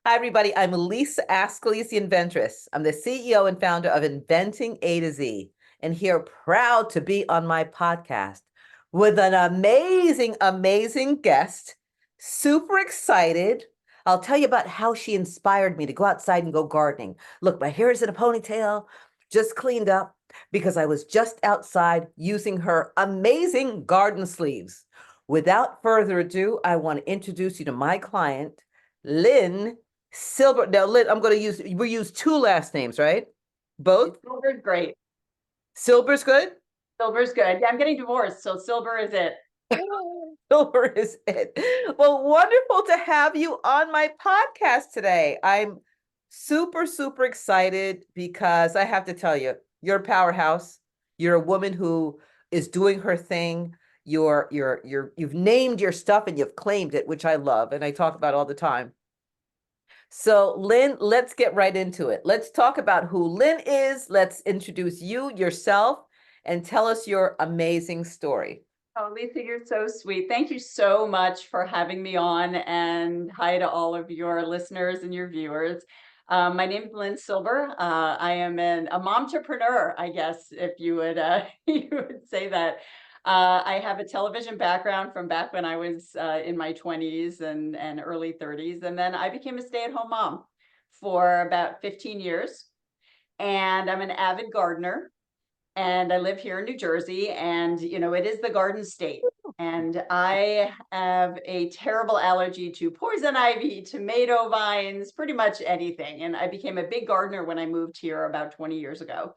Hi, everybody. I'm Lisa Ascolese, the Inventress. I'm the CEO and founder of Inventing A to Z, and here proud to be on my podcast with an amazing guest. Super excited. I'll tell you about how she inspired me to go outside and go gardening. Look, my hair is in a ponytail, just cleaned up because I was just outside using her amazing garden sleeves. Without further ado, I want to introduce you to my client, Lynne Silber. Now, Lynn, we use two last names, right? Both? Silber's great. Silber's good? Silber's good. Yeah, I'm getting divorced, so Silber is it. Silber is it. Well, wonderful to have you on my podcast today. I'm super excited because I have to tell you, you're a powerhouse. You're a woman who is doing her thing. You've named your stuff and you've claimed it, which I love, and I talk about all the time. So, Lynne, let's get right into it. Let's talk about who Lynne is. Let's introduce you, yourself, and tell us your amazing story. Oh, Lisa, you're so sweet. Thank you so much for having me on, and hi to all of your listeners and your viewers. My name is Lynne Silber. I am a momtrepreneur, I guess, if you would you would say that. I have a television background from back when I was in my 20s and early 30s, and then I became a stay-at-home mom for about 15 years. And I'm an avid gardener, and I live here in New Jersey, and it is the garden state. And I have a terrible allergy to poison ivy, tomato vines, pretty much anything. And I became a big gardener when I moved here about 20 years ago.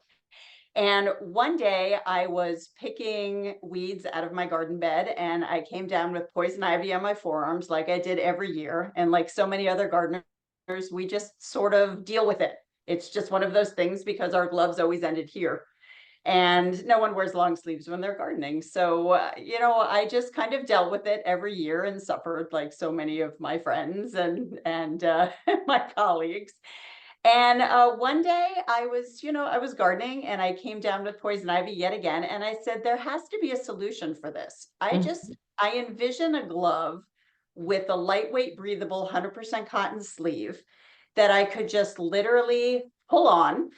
And one day I was picking weeds out of my garden bed, and I came down with poison ivy on my forearms like I did every year. And like so many other gardeners, we just sort of deal with it. It's just one of those things because our gloves always ended here. And no one wears long sleeves when they're gardening. So, I just kind of dealt with it every year and suffered like so many of my friends and my colleagues. And one day I was gardening, and I came down with poison ivy yet again. And I said, there has to be a solution for this. I envision a glove with a lightweight, breathable, 100% cotton sleeve that I could just literally pull on,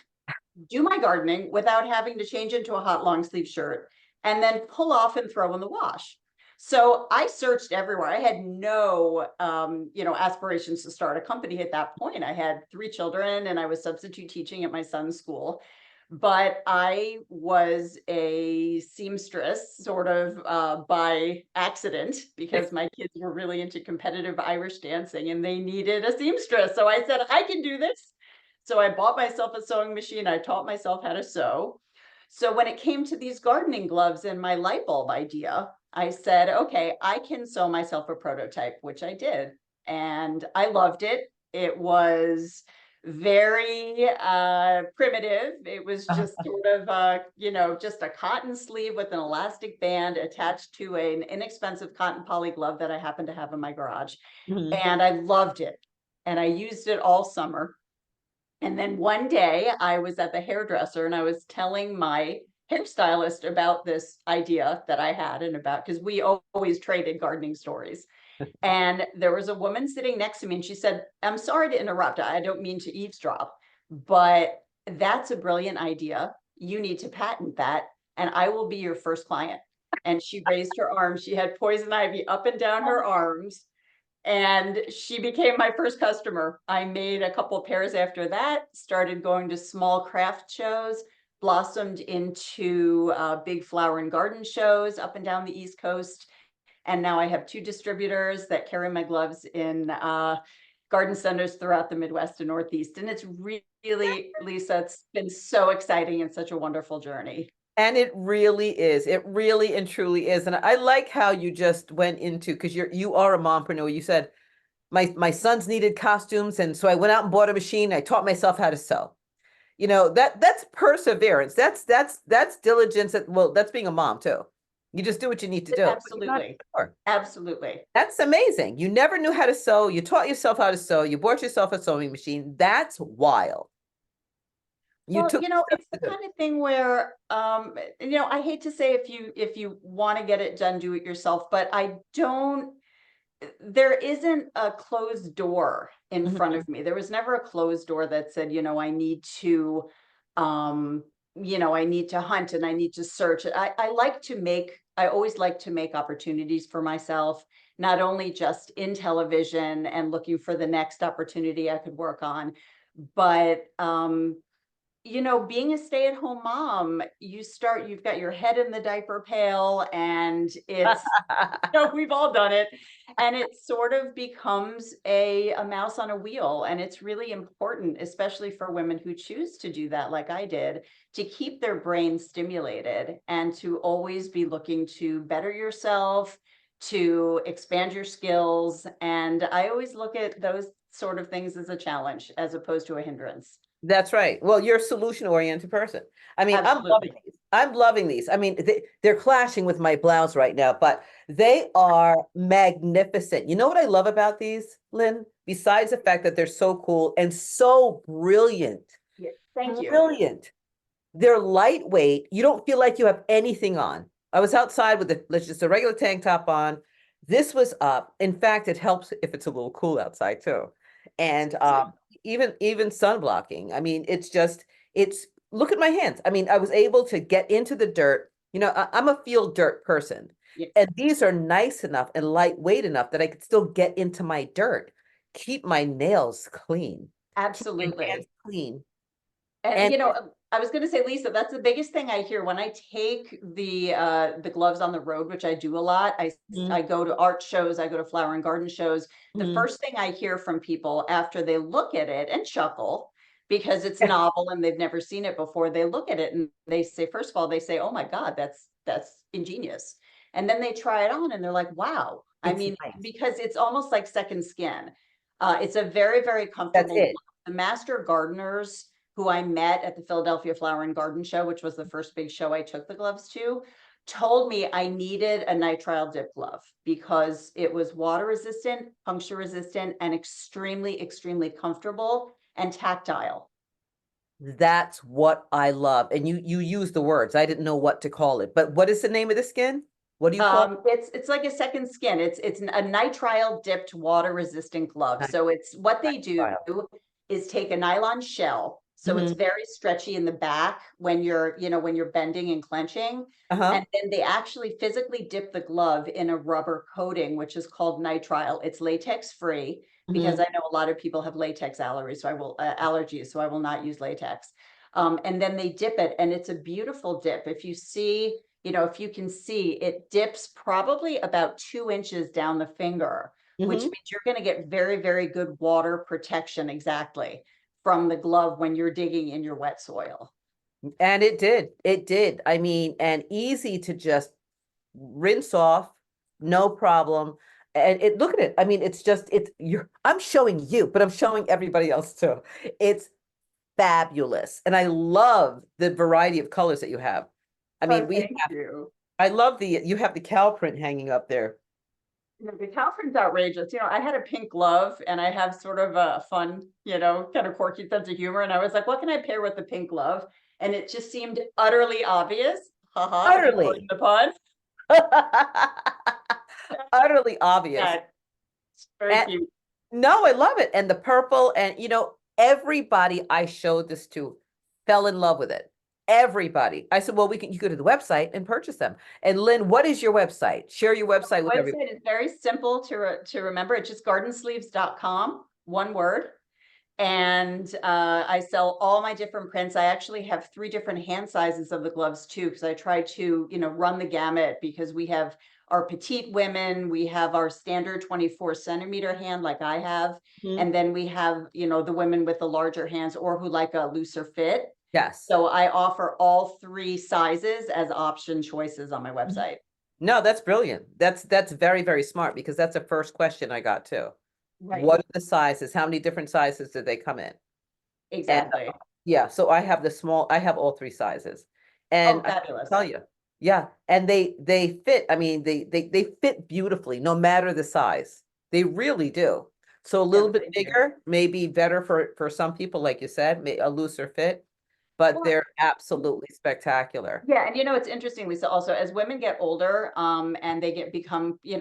do my gardening without having to change into a hot long sleeve shirt, and then pull off and throw in the wash. So I searched everywhere. I had no, aspirations to start a company at that point. I had 3 children, and I was substitute teaching at my son's school. But I was a seamstress sort of by accident, because my kids were really into competitive Irish dancing and they needed a seamstress. So I said, I can do this. So I bought myself a sewing machine. I taught myself how to sew. So when it came to these gardening gloves and my light bulb idea, I said, okay, I can sew myself a prototype, which I did. And I loved it. It was very primitive. It was just sort of, just a cotton sleeve with an elastic band attached to an inexpensive cotton poly glove that I happened to have in my garage. Mhm. And I loved it. And I used it all summer. And then one day I was at the hairdresser, and I was telling my hairstylist about this idea that I had, and about, because we always traded gardening stories. And there was a woman sitting next to me, and she said, I'm sorry to interrupt. I don't mean to eavesdrop, but that's a brilliant idea. You need to patent that, and I will be your first client. And she raised her arms. She had poison ivy up and down her arms. And she became my first customer. I made a couple of pairs after that, started going to small craft shows, blossomed into big flower and garden shows up and down the East Coast. And now I have 2 distributors that carry my gloves in garden centers throughout the Midwest and Northeast. And it's really, Lisa, it's been so exciting and such a wonderful journey. And it really is. It really and truly is. And I like how you just went into, because you are a mompreneur. You said my sons needed costumes, and so I went out and bought a machine. I taught myself how to sew. That's perseverance. That's diligence. That's being a mom too. You just do what you need to do. Absolutely. Sure. Absolutely. That's amazing. You never knew how to sew. You taught yourself how to sew. You bought yourself a sewing machine. That's wild. Well, it's the kind of thing where, I hate to say, if you want to get it done, do it yourself, but there isn't a closed door in front Mhm. of me. There was never a closed door that said, I need to, um, I need to hunt and I need to search. I always like to make opportunities for myself, not only just in television and looking for the next opportunity I could work on, but being a stay-at-home mom, you've got your head in the diaper pail, and it's we've all done it. And it sort of becomes a mouse on a wheel. And it's really important, especially for women who choose to do that, like I did, to keep their brain stimulated and to always be looking to better yourself, to expand your skills. And I always look at those sort of things as a challenge as opposed to a hindrance. That's right. Well, you're a solution-oriented person. I mean, I'm loving Absolutely. these. I'm loving these. I mean, they're clashing with my blouse right now, but they are magnificent. You know what I love about these, Lynn? Besides the fact that they're so cool and so brilliant, Yeah. Thank you. brilliant. They're lightweight. You don't feel like you have anything on. I was outside with just a regular tank top on. This was up. In fact, it helps if it's a little cool outside too. And even sun blocking. I mean, it's look at my hands. I mean, I was able to get into the dirt. I'm a field dirt person. Yes, And these are nice enough and lightweight enough that I could still get into my dirt, keep my nails clean, keep my hands absolutely. clean. And And I was going to say, Lisa, that's the biggest thing I hear when I take the gloves on the road, which I do a lot. I go to art shows, I go to flower and garden shows. The Mhm. first thing I hear from people after they look at it and chuckle because it's novel and they've never seen it before, they look at it and they say, first of all, they say, "Oh my God, that's ingenious." And then they try it on and they're like, "Wow." I It's mean, nice. because it's almost like second skin. It's a very, very That's comfortable. it. The master gardeners who I met at the Philadelphia Flower and Garden Show, which was the first big show I took the gloves to, told me I needed a nitrile dip glove because it was water resistant, puncture resistant, and extremely, extremely comfortable and tactile. That's what I love. And you use the words. I didn't know what to call it. But what is the name of the skin? What do you call It's like a second skin. It's a nitrile dipped water resistant glove. it? So it's what they do Nitrile. is take a nylon shell. So it's Mhm. very stretchy in the back when you're bending and clenching. Uh-huh. And then they actually physically dip the glove in a rubber coating, which is called nitrile. It's latex free because Mhm. I know a lot of people have latex allergies, so I will not use latex. And then they dip it, and it's a beautiful dip. If you can see, it dips probably about 2 inches down the finger, which Mhm. means you're going to get very, very good water protection exactly from the glove when you're digging in your wet soil. And it did. It did. I mean, and easy to just rinse off, no problem. And look at it. I mean, I'm showing you, but I'm showing everybody else too. It's fabulous. And I love the variety of colors that you have. I Oh, mean, thank you. I love you have the cow print hanging up there. The Calford's outrageous. I had a pink glove and I have sort of a fun, kind of quirky sense of humor. And I was like, what can I pair with the pink glove? And it just seemed utterly obvious. Haha, if you pardon Utterly, the pun. utterly obvious. Yeah, it's very And cute. no, I love it. And the purple, and everybody I showed this to fell in love with it. Everybody. I said, well, you go to the website and purchase them. And Lynn, what is your website? Share your website with everybody. Website is very simple to remember. It's just GardenSleeves.com, one word. And I sell all my different prints. I actually have 3 different hand sizes of the gloves too, because I try to, run the gamut because we have our petite women, we have our standard 24 centimeter hand like I have, Mhm. and then we have, the women with the larger hands or who like a looser fit. Yes. So I offer all 3 sizes as option choices on my Mhm. website. No, that's brilliant. That's very, very smart because that's the first question I got too. Right. What are the sizes? How many different sizes do they come in? And Exactly. yeah, so I have all 3 sizes. And Oh, I fabulous. tell you, yeah, and they fit. I mean, they fit beautifully no matter the size. They really do. So a Yes, little bit they do. bigger, maybe better for some people, like you said, a looser fit, but Well, they're absolutely spectacular. yeah, and it's interesting, Lisa, also as women get older, and they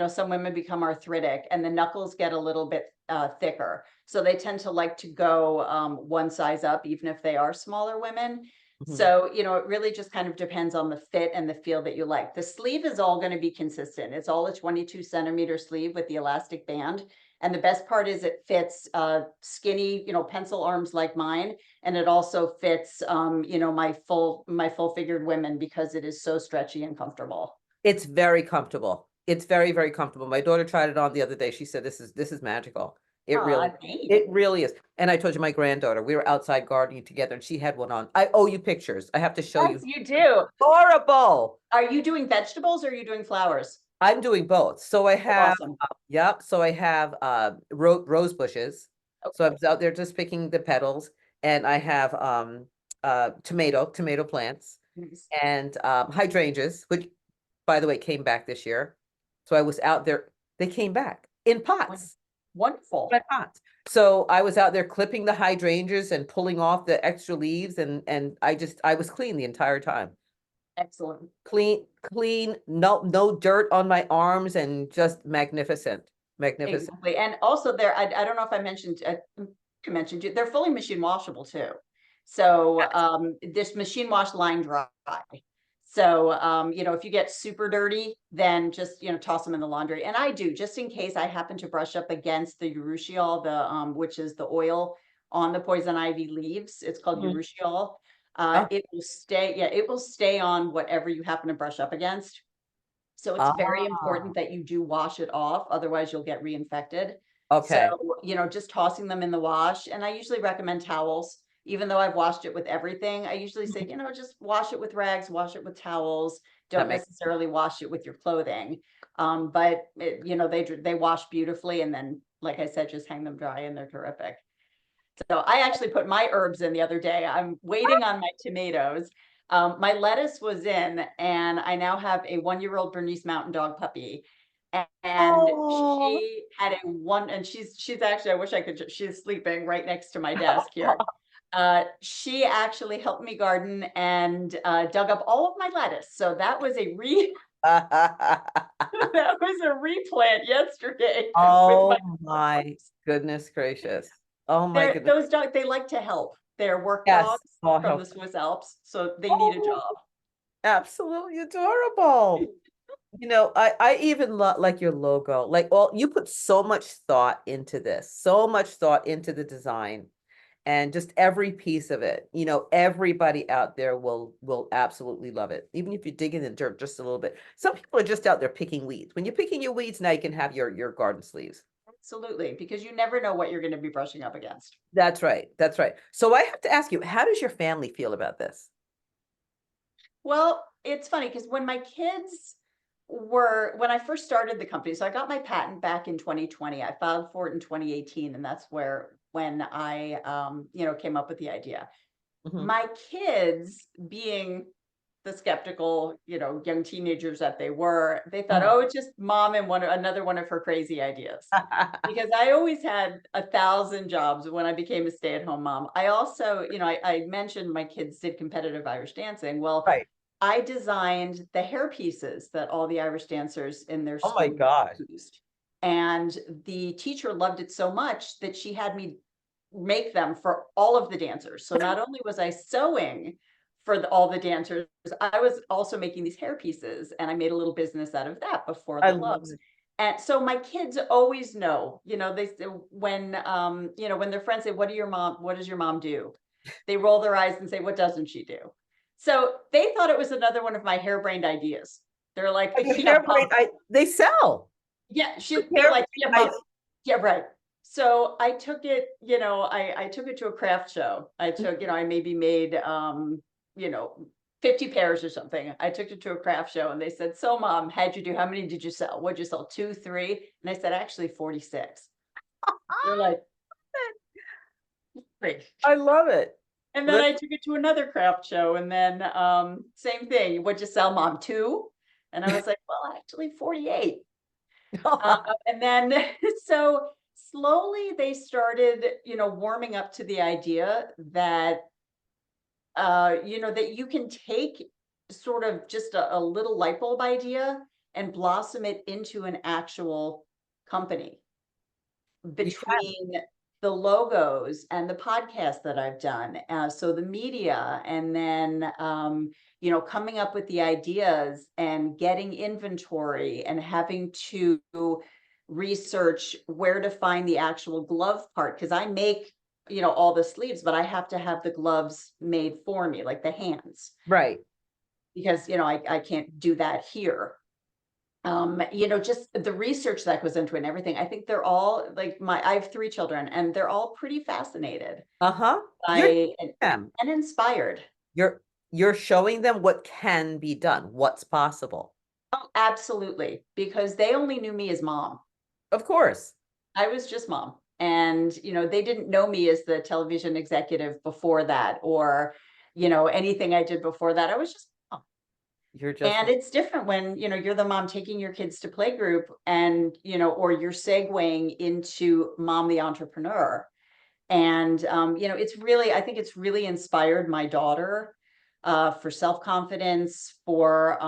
some women become arthritic and the knuckles get a little bit thicker. So they tend to like to go one size up, even if they are smaller women. Mhm. So, it really just kind of depends on the fit and the feel that you like. The sleeve is all going to be consistent. It's all a 22 centimeter sleeve with the elastic band. And the best part is it fits skinny, pencil arms like mine. And it also fits, my full figured women because it is so stretchy and comfortable. It's very comfortable. It's very, very comfortable. My daughter tried it on the other day. She said, this is magical. Neat. It really is. And I told you my granddaughter, we were outside gardening together and she had one on. I owe you pictures. I have to show Yes, you. you do. Horrible. Are you doing vegetables or are you doing flowers? I'm doing both. So I have, Awesome. yep. So I have rose bushes. So I was out there just picking the petals, and I have tomato plants, Nice. and hydrangeas, which by the way came back this year. So I was out there. They came back in pots. Wonderful. My pots. So I was out there clipping the hydrangeas and pulling off the extra leaves, and I was clean the entire time. Excellent. Clean, no dirt on my arms, and just magnificent. Exactly. And also I don't know if I mentioned, you mentioned they're fully machine washable too. So this machine wash line dry. So if you get super dirty, then just toss them in the laundry. And I do, just in case I happen to brush up against the urushiol, which is the oil on the poison ivy leaves. It's called Mhm. urushiol. Oh, It will stay on whatever you happen to brush up against. So it's very ah, important that you do wash it off, otherwise you'll get reinfected. So, okay. just tossing them in the wash. And I usually recommend towels, even though I've washed it with everything. I usually say, Mhm. just wash it with rags, wash it with towels. That Don't makes necessarily wash it with your clothing. But they wash beautifully. And then, like I said, just hang them dry and they're terrific. So I actually put my herbs in the other day. I'm waiting on my tomatoes. My lettuce was in, and I now have a 1-year-old Bernese Mountain Dog puppy. And Oh. she had and she's actually, I wish I could, she's sleeping right next to my desk here. She actually helped me garden and dug up all of my lettuce. So that was that was a replant yesterday with my Oh my goodness gracious. Oh my goodness. those dogs, they like to help. They're work Yes. dogs Oh, from how the Swiss Alps, so they need a oh, job. absolutely adorable. I even like your logo. Like you put so much thought into this, so much thought into the design and just every piece of it. Everybody out there will absolutely love it. Even if you dig in the dirt just a little bit. Some people are just out there picking weeds. When you're picking your weeds, now you can have your garden sleeves. Absolutely, because you never know what you're going to be brushing up against. That's right. That's right. So I have to ask you, how does your family feel about this? Well, it's funny because when I first started the company, so I got my patent back in 2020. I filed for it in 2018, and that's when I, came up with the idea. Mhm. My kids, being the skeptical, young teenagers that they were, they thought, Mhm. oh, it's just mom and another one of her crazy ideas. Because I always had 1,000 jobs when I became a stay-at-home mom. I also, I mentioned my kids did competitive Irish dancing. Well, Right. I designed the hair pieces that all the Irish dancers in their Oh my school gosh. used. And the teacher loved it so much that she had me make them for all of the dancers. So not only was I sewing for all the dancers, I was also making these hair pieces, and I made a little business out of that before I the love gloves. it. And so my kids always know, they say when their friends say, what does your mom do? They roll their eyes and say, what doesn't she do? So they thought it was another one of my harebrained ideas. They're like, Your yeah, hair mom. braid, they sell. Yeah, Your they're hair like, braid yeah, mom. ice. Yeah, right. So I took it, I took it to a craft show. I maybe made, you know, 50 pairs or something. I took it to a craft show and they said, so mom, how many did you sell? What'd you sell? 2, 3? And I said, actually 46. They're like, great. I love it. And then I Listen. took it to another craft show and then, same thing. What'd you sell, mom? 2? And I was like, well, actually 48. And then so slowly they started, warming up to the idea that, that you can take sort of just a little light bulb idea and blossom it into an actual company. You can. between the logos and the podcast that I've done, so the media, and then coming up with the ideas and getting inventory and having to research where to find the actual glove part, because I make all the sleeves, but I have to have the gloves made for me, like the hands, Right. because I can't do that here. Just the research that goes into it and everything. I think they're all like I have 3 children, and they're all pretty fascinated Uh-huh. You're by them. and inspired. You're you're showing them what can be done, what's possible. Oh, absolutely, because they only knew me as mom. Of course. I was just mom. And, they didn't know me as the television executive before that, or, anything I did before that. I was just mom. You're just And it's different when, you're the mom taking your kids to playgroup, and, or you're segueing into mom, the entrepreneur. And, I think it's really inspired my daughter, for self-confidence, for,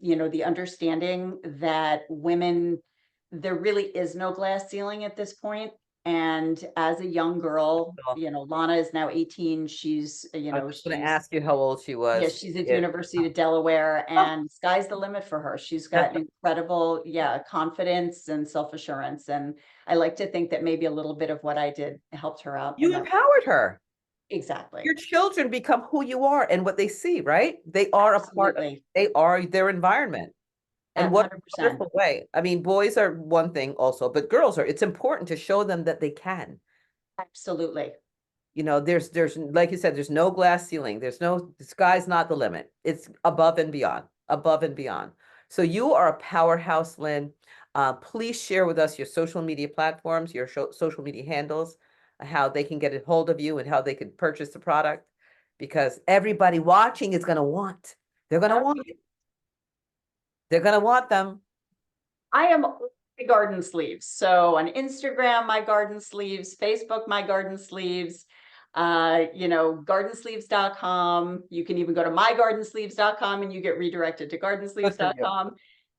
the understanding that women, there really is no glass ceiling at this point. And as a young girl, Lana is now 18. She's, I was just going to she's ask you how old she yeah, was. she's at Yeah. University of Delaware, Oh, and sky's the limit for her. She's that's got incredible, confidence and self-assurance. And I like to think that maybe a little bit of what I did helped her out in you that. empowered her. Exactly. Your children become who you are and what they see, right? They are a part of, Absolutely. they are their environment. And what a 100%. wonderful way. I mean, boys are one thing also, but girls are, it's important to show them that they can. Absolutely. There's like you said, there's no glass ceiling. The sky's not the limit. It's above and beyond, above and beyond. So you are a powerhouse, Lynne. Please share with us your social media platforms, your social media handles, how they can get a hold of you and how they can purchase the product, because everybody watching is going to want. They're going to want it. They're going to want them. I am my garden sleeves. So on Instagram, my garden sleeves, Facebook, my garden sleeves, gardensleeves.com. You can even go to mygardensleeves.com and you get redirected to Good for you. gardensleeves.com.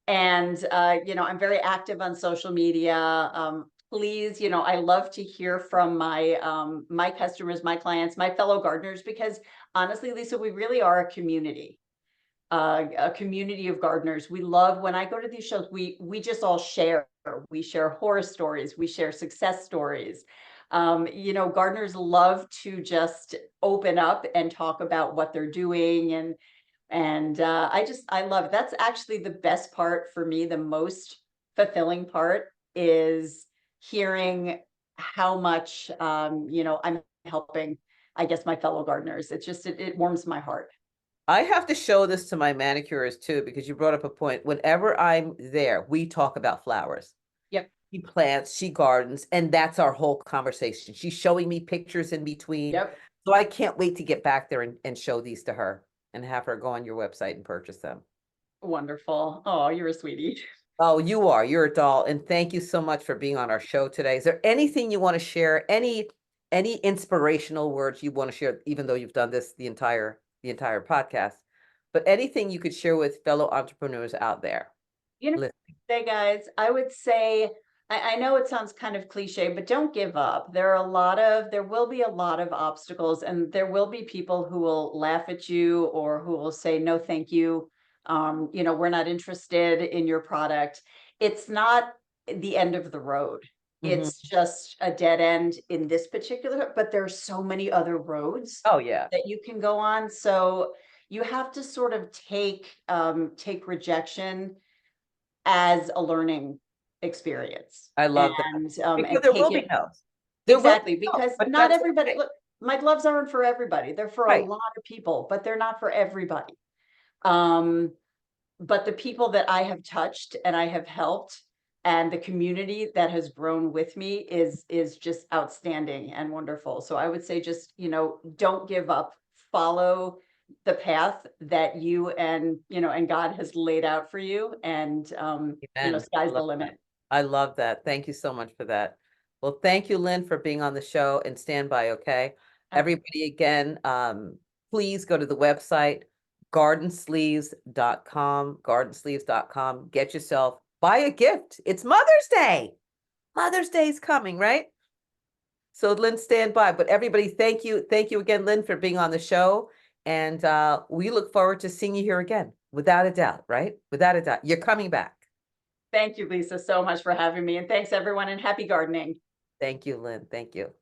And, I'm very active on social media. Please, I love to hear from my customers, my clients, my fellow gardeners, because honestly, Lisa, we really are a community of gardeners. We love, when I go to these shows, we just all share. We share horror stories, we share success stories. Gardeners love to just open up and talk about what they're doing, and I love it. That's actually the best part for me. The most fulfilling part is hearing how much I'm helping, I guess, my fellow gardeners. It's just it warms my heart. I have to show this to my manicurist too, because you brought up a point. Whenever I'm there, we talk about flowers. Yep. She plants, she gardens, and that's our whole conversation. She's showing me pictures in between. Yep. So I can't wait to get back there and show these to her and have her go on your website and purchase them. Wonderful. Oh, you're a sweetie. Oh, you are. You're a doll. And thank you so much for being on our show today. Is there anything you want to share? Any inspirational words you want to share, even though you've done this the entire podcast, but anything you could share with fellow entrepreneurs out there? You know, Listen. say, guys, I would say, I know it sounds kind of cliche, but don't give up. There will be a lot of obstacles, and there will be people who will laugh at you or who will say, no, thank you. We're not interested in your product. It's not the end of the road. Mhm. It's just a dead end in this particular, but there's so many other roads Oh yeah, that you can go on. So you have to sort of take rejection as a learning experience, I love that, and because there will take be it no's. There will exactly, be no, because but not that's everybody, okay. look, my gloves aren't for everybody. They're for a Right. lot of people, but they're not for everybody. Um, but the people that I have touched and I have helped, and the community that has grown with me is just outstanding and wonderful. So I would say, just, don't give up. Follow the path that you and God has laid out for you, and Amen. I sky's the love that. limit. I love that. Thank you so much for that. Well, thank you, Lynne, for being on the show, and stand by, okay? Uh, Everybody, again, please go to the website, gardensleeves.com, gardensleeves.com. Get yourself, buy a gift. It's Mother's Day. Mother's Day is coming, right? So Lynn, stand by. But everybody, thank you. Thank you again, Lynn, for being on the show. And we look forward to seeing you here again, without a doubt, right? Without a doubt. You're coming back. Thank you, Lisa, so much for having me. And thanks, everyone, and happy gardening. Thank you, Lynn. Thank you.